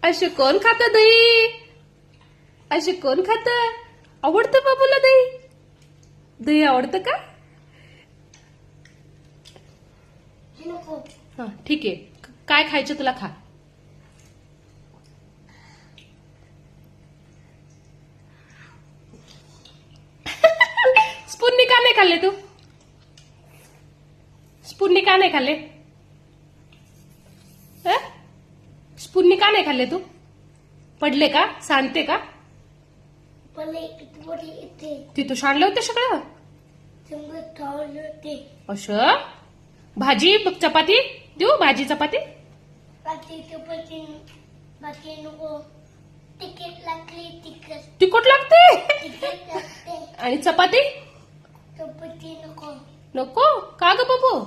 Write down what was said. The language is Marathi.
असे कोण खातं दही? असे कोण खातं? आवडतं बाबूला दही? दही आवडतं का? हा ठीक आहे. काय खायचं तुला खा. स्पूननी का नाही खाल्ले तू? स्पूननी का नाही खाल्ले? स्पूननी का नाही खाल्ले तू? पडले का? सांडते का? तिथं सांडले होते सगळं? असं भाजी चपाती देऊ? भाजी चपाती तिखट लागते आणि चपाती नको का ग बाबू?